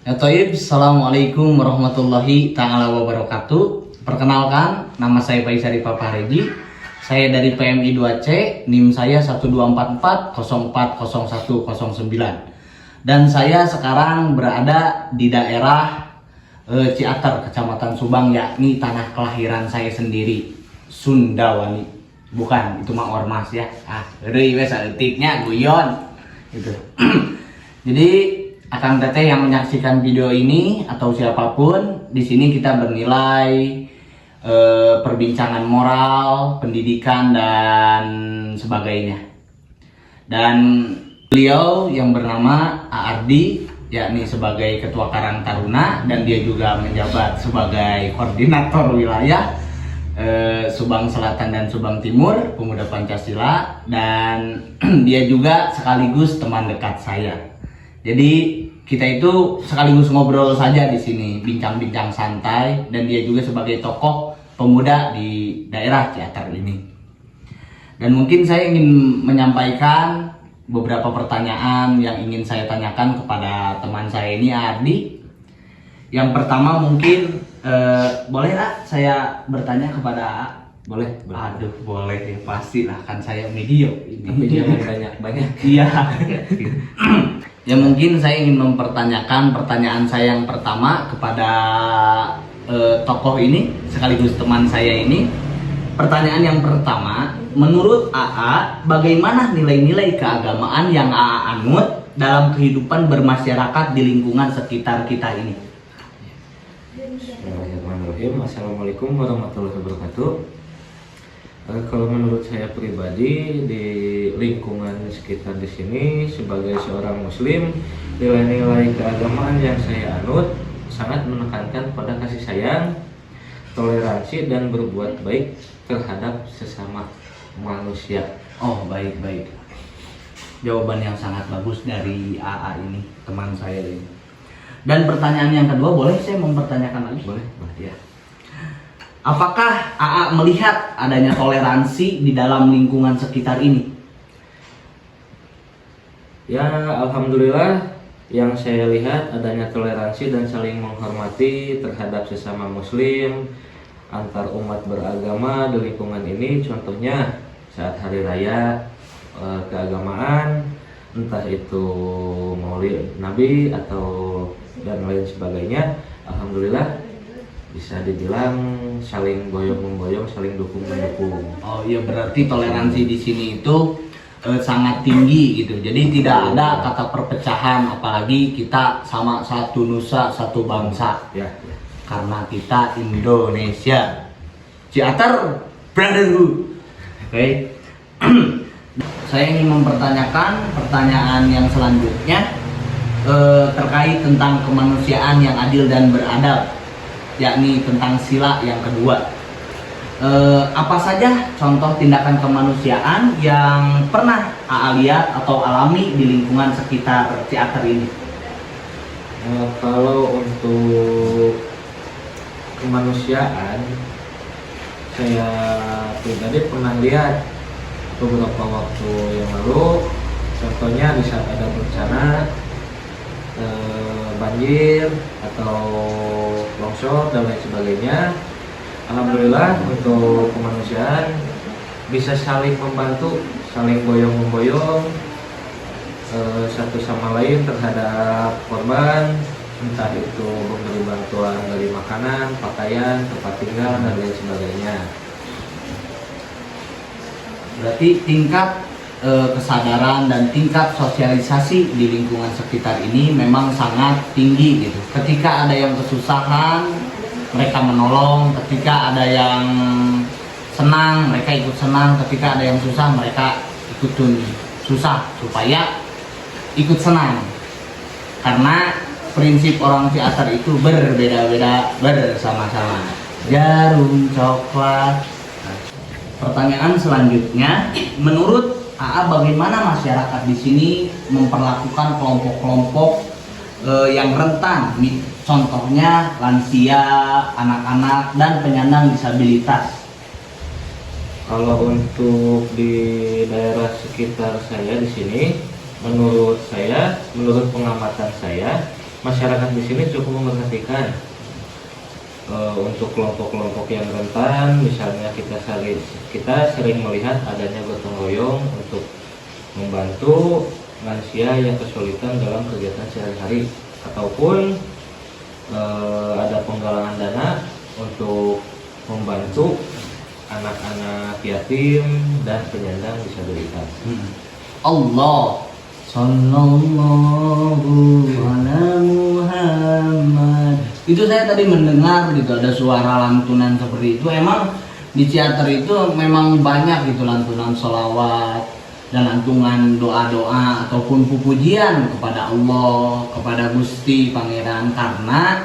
Ya Toib, Assalamualaikum warahmatullahi ta'ala wabarakatuh. Perkenalkan, nama saya Faisari Papareji. Saya dari PMI 2C, NIM saya 1244040109. Dan saya sekarang berada di daerah Ciater, Kecamatan Subang, yakni tanah kelahiran saya sendiri, Sundawani. Bukan, itu mah ormas ya. Deui we saeutiknya guyon gitu. Jadi Akang Teteh yang menyaksikan video ini atau siapapun di sini kita bernilai perbincangan moral, pendidikan dan sebagainya. Dan beliau yang bernama Ardi, yakni sebagai Ketua Karang Taruna, dan dia juga menjabat sebagai koordinator wilayah Subang Selatan dan Subang Timur Pemuda Pancasila, dan dia juga sekaligus teman dekat saya. Jadi kita itu sekaligus ngobrol saja di sini, bincang-bincang santai, dan dia juga sebagai tokoh pemuda di daerah Ciater ini. Dan mungkin saya ingin menyampaikan beberapa pertanyaan yang ingin saya tanyakan kepada teman saya ini, Ardi. Yang pertama mungkin boleh lah saya bertanya kepada A? Boleh? Aduh, boleh ya, pastilah, kan saya video ini. Tapi jangan banyak-banyak. Iya. Ya mungkin saya ingin mempertanyakan pertanyaan saya yang pertama kepada tokoh ini sekaligus teman saya ini. Pertanyaan yang pertama, menurut AA, bagaimana nilai-nilai keagamaan yang AA anut dalam kehidupan bermasyarakat di lingkungan sekitar kita ini? Bismillahirrahmanirrahim. Assalamualaikum warahmatullahi wabarakatuh. Kalau menurut saya pribadi, di lingkungan sekitar di sini sebagai seorang muslim, nilai-nilai keagamaan yang saya anut sangat menekankan pada kasih sayang, toleransi, dan berbuat baik terhadap sesama manusia. Oh, baik-baik. Jawaban yang sangat bagus dari AA ini, teman saya ini. Dan pertanyaan yang kedua, boleh saya mempertanyakan lagi? Boleh? Ya. Apakah AA melihat adanya toleransi di dalam lingkungan sekitar ini? Ya, alhamdulillah yang saya lihat adanya toleransi dan saling menghormati terhadap sesama muslim, antar umat beragama di lingkungan ini. Contohnya saat hari raya keagamaan, entah itu Maulid Nabi atau dan lain sebagainya, alhamdulillah bisa dibilang saling boyong-memboyong, saling dukung-mendukung. Oh iya, berarti toleransi di sini itu sangat tinggi gitu. Jadi tidak ada kata perpecahan, apalagi kita sama satu nusa, satu bangsa. Ya. Karena kita Indonesia. Ciater Brotherhood. Oke. Saya ingin mempertanyakan pertanyaan yang selanjutnya terkait tentang kemanusiaan yang adil dan beradab, yakni tentang sila yang kedua. Apa saja contoh tindakan kemanusiaan yang pernah AA lihat atau alami di lingkungan sekitar Ciater ini? Kalau untuk kemanusiaan, saya pribadi pernah lihat beberapa waktu yang lalu. Contohnya di saat ada bencana banjir atau longsor dan lain sebagainya, alhamdulillah untuk kemanusiaan bisa saling membantu, saling boyong-memboyong satu sama lain terhadap korban, entah itu memberi bantuan dari makanan, pakaian, tempat tinggal dan lain sebagainya. Berarti tingkat kesadaran dan tingkat sosialisasi di lingkungan sekitar ini memang sangat tinggi gitu. Ketika ada yang kesusahan, mereka menolong. Ketika ada yang senang, mereka ikut senang. Ketika ada yang susah, mereka ikut susah supaya ikut senang. Karena prinsip orang Ciater itu berbeda-beda bersama-sama. Jarum coklat. Pertanyaan selanjutnya, menurut AA, bagaimana masyarakat di sini memperlakukan kelompok-kelompok yang rentan, contohnya lansia, anak-anak, dan penyandang disabilitas? Kalau untuk di daerah sekitar saya di sini, menurut pengamatan saya, masyarakat di sini cukup memperhatikan untuk kelompok-kelompok yang rentan. Misalnya kita sering melihat adanya gotong royong untuk membantu lansia yang kesulitan dalam kegiatan sehari-hari, ataupun ada penggalangan dana untuk membantu anak-anak yatim dan penyandang disabilitas. Allah Sallallahu ala Muhammad. Itu saya tadi mendengar gitu ada suara lantunan seperti itu. Emang di teater itu memang banyak gitu lantunan sholawat dan lantunan doa-doa ataupun pujian kepada Allah, kepada Gusti Pangeran. Karena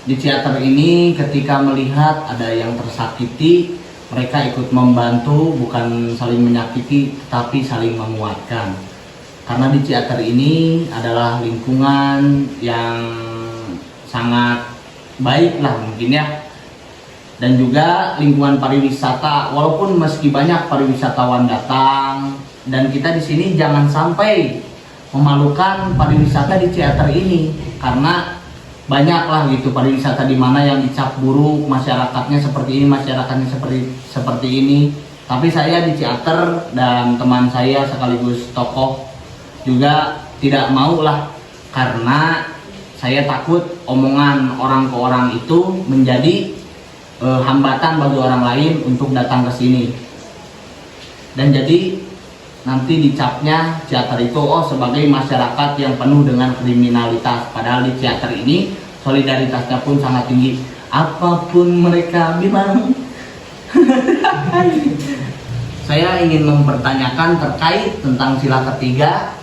di teater ini ketika melihat ada yang tersakiti, mereka ikut membantu, bukan saling menyakiti tapi saling menguatkan. Karena di teater ini adalah lingkungan yang sangat baik lah mungkin ya, dan juga lingkungan pariwisata. Walaupun meski banyak pariwisatawan datang, dan kita di sini jangan sampai memalukan pariwisata di teater ini, karena banyak lah gitu pariwisata di mana yang dicap buruk, masyarakatnya seperti ini, masyarakatnya seperti ini. Tapi saya di teater dan teman saya sekaligus tokoh juga tidak mau lah, karena saya takut omongan orang ke orang itu menjadi hambatan bagi orang lain untuk datang ke sini, dan jadi nanti dicapnya teater itu sebagai masyarakat yang penuh dengan kriminalitas. Padahal di teater ini solidaritasnya pun sangat tinggi, apapun mereka bilang. Saya ingin mempertanyakan terkait tentang sila ketiga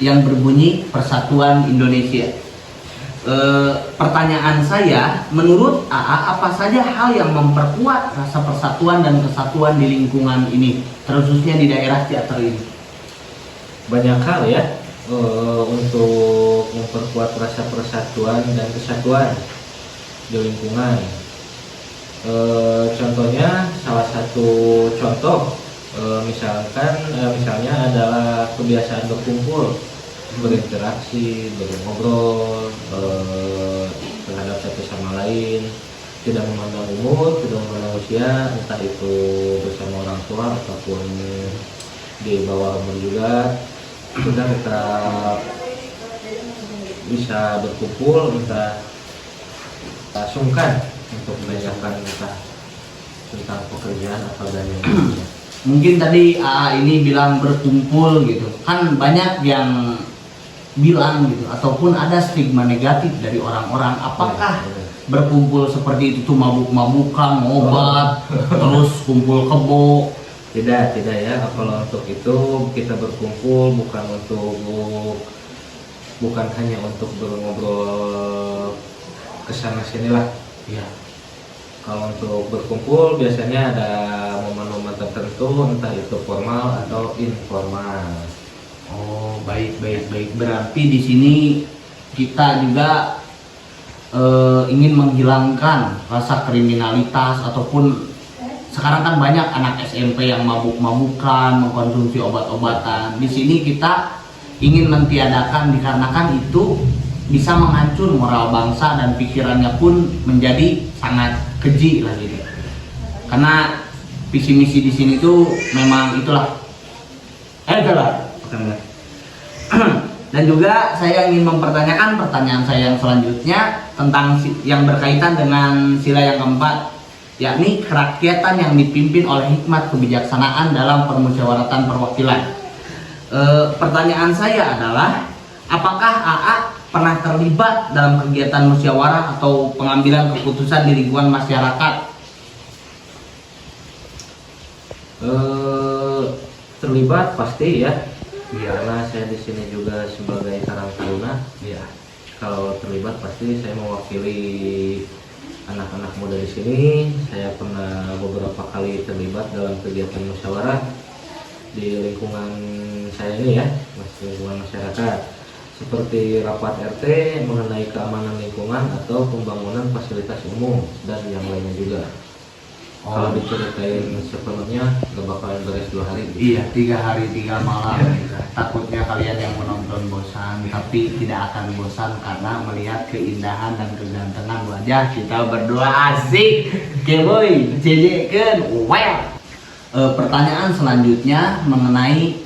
yang berbunyi Persatuan Indonesia. Pertanyaan saya, menurut AA, apa saja hal yang memperkuat rasa persatuan dan kesatuan di lingkungan ini, terkhususnya di daerah teater ini? Banyak hal ya untuk memperkuat rasa persatuan dan kesatuan di lingkungan. Contohnya, salah satu contoh misalnya adalah kebiasaan berkumpul, berinteraksi, ngobrol terhadap satu sama lain, tidak memandang umur, tidak memandang usia, entah itu bersama orang tua ataupun di bawah umur juga. Sudah kita bisa berkumpul, kita sungkan untuk menanyakan tentang pekerjaan atau dan lainnya. Mungkin tadi AA ini bilang berkumpul gitu, kan banyak yang bilang gitu, ataupun ada stigma negatif dari orang-orang. Apakah berkumpul seperti itu tuh mabuk-mabukan, ngobat, terus kumpul kebo? Tidak ya. Kalau untuk itu kita berkumpul bukan hanya untuk ngobrol kesana sini lah. Ya. Kalau untuk berkumpul biasanya ada momen-momen tertentu, entah itu formal atau informal. Oh, baik. Berarti di sini kita juga ingin menghilangkan rasa kriminalitas, ataupun sekarang kan banyak anak SMP yang mabuk-mabukan, mengkonsumsi obat-obatan. Di sini kita ingin mentiadakan, dikarenakan itu bisa menghancur moral bangsa dan pikirannya pun menjadi sangat keji lah gitu. Karena visi misi di sini tuh memang itulah. Dan juga saya ingin mempertanyakan pertanyaan saya yang selanjutnya tentang yang berkaitan dengan sila yang keempat, yakni kerakyatan yang dipimpin oleh hikmat kebijaksanaan dalam permusyawaratan perwakilan. Pertanyaan saya adalah, apakah AA pernah terlibat dalam kegiatan musyawarah atau pengambilan keputusan di lingkungan masyarakat? Terlibat pasti ya. Karena saya di sini juga sebagai Karang Taruna. Ya. Kalau terlibat pasti saya mewakili anak-anak muda di sini. Saya pernah beberapa kali terlibat dalam kegiatan musyawarah di lingkungan saya ini ya, lingkungan masyarakat, seperti rapat RT mengenai keamanan lingkungan atau pembangunan fasilitas umum dan yang lainnya juga. Kalau diceritain sepenuhnya gak bakalan beres 2 hari. Iya, 3 hari 3 malam. Takutnya kalian yang menonton bosan, tapi tidak akan bosan karena melihat keindahan dan kegantengan wajah kita berdua. Asik, boy, jejekeun, well. Pertanyaan selanjutnya mengenai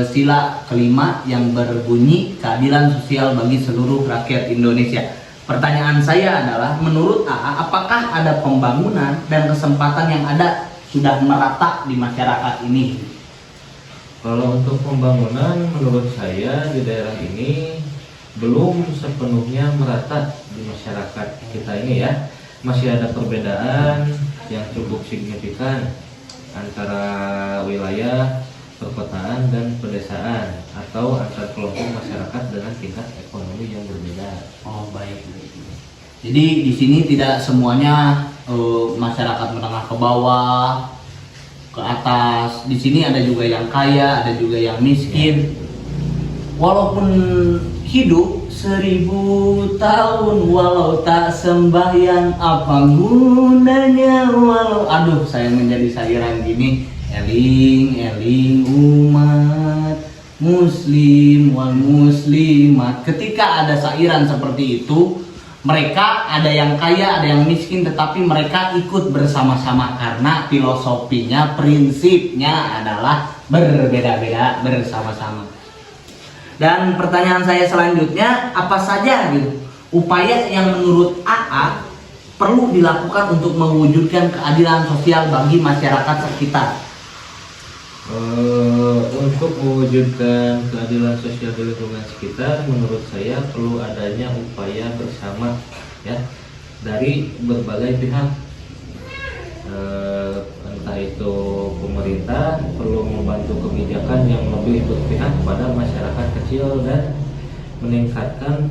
sila kelima yang berbunyi keadilan sosial bagi seluruh rakyat Indonesia. Pertanyaan saya adalah, menurut AA, apakah ada pembangunan dan kesempatan yang ada sudah merata di masyarakat ini? Kalau untuk pembangunan, menurut saya di daerah ini belum sepenuhnya merata di masyarakat kita ini ya. Masih ada perbedaan yang cukup signifikan antara wilayah perkotaan dan pedesaan atau antar kelompok masyarakat dengan tingkat ekonomi yang berbeda. Oh, baik. Jadi di sini tidak semuanya masyarakat menengah ke bawah, ke atas. Di sini ada juga yang kaya, ada juga yang miskin. Walaupun hidup 1000 tahun, walau tak sembahyang, apa gunanya walau. Aduh, saya menjadi sairan gini. Eling, eling umat muslim wal muslimat. Ketika ada sairan seperti itu, mereka ada yang kaya, ada yang miskin, tetapi mereka ikut bersama-sama karena filosofinya, prinsipnya adalah berbeda-beda bersama-sama. Dan pertanyaan saya selanjutnya, apa saja gitu upaya yang menurut AA perlu dilakukan untuk mewujudkan keadilan sosial bagi masyarakat sekitar? Untuk mewujudkan keadilan sosial di lingkungan sekitar, menurut saya perlu adanya upaya bersama ya dari berbagai pihak. Entah itu pemerintah perlu membantu kebijakan yang lebih berpihak pada masyarakat kecil dan meningkatkan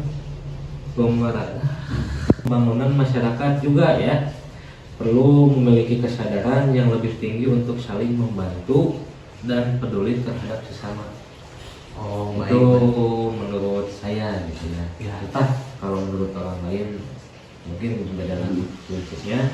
pembangunan masyarakat juga ya. Perlu memiliki kesadaran yang lebih tinggi untuk saling membantu dan peduli terhadap sesama. Oh, itu menurut saya gitu ya. Ya. Entah kalau menurut orang lain mungkin beda lagi prinsipnya.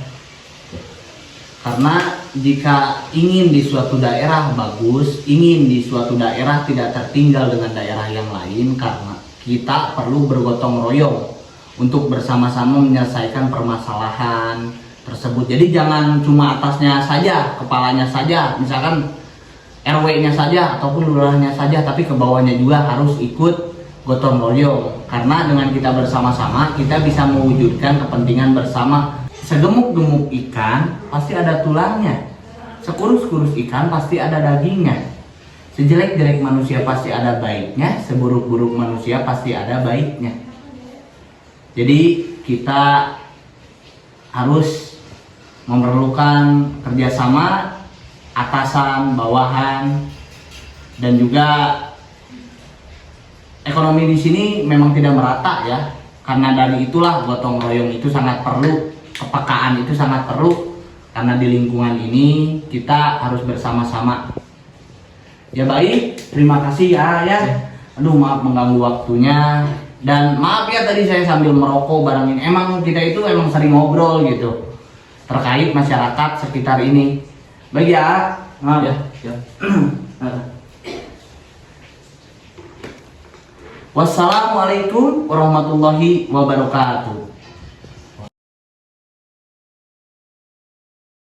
Karena jika ingin di suatu daerah bagus, ingin di suatu daerah tidak tertinggal dengan daerah yang lain, karena kita perlu bergotong royong untuk bersama-sama menyelesaikan permasalahan tersebut. Jadi jangan cuma atasnya saja, kepalanya saja, misalkan RW-nya saja ataupun lurahnya saja, tapi ke bawahnya juga harus ikut gotong royong. Karena dengan kita bersama-sama, kita bisa mewujudkan kepentingan bersama. Segemuk-gemuk ikan pasti ada tulangnya, sekurus-kurus ikan pasti ada dagingnya, sejelek-jelek manusia pasti ada baiknya, seburuk-buruk manusia pasti ada baiknya. Jadi kita harus memerlukan kerjasama atasan, bawahan, dan juga ekonomi di sini memang tidak merata ya. Karena dari itulah gotong royong itu sangat perlu, kepekaan itu sangat perlu, karena di lingkungan ini kita harus bersama-sama. Ya baik, terima kasih ya. Aduh, maaf mengganggu waktunya, dan maaf ya tadi saya sambil merokok bareng ini. Emang kita itu emang sering ngobrol gitu terkait masyarakat sekitar ini. Baik ya, maaf ya. Wassalamualaikum warahmatullahi wabarakatuh.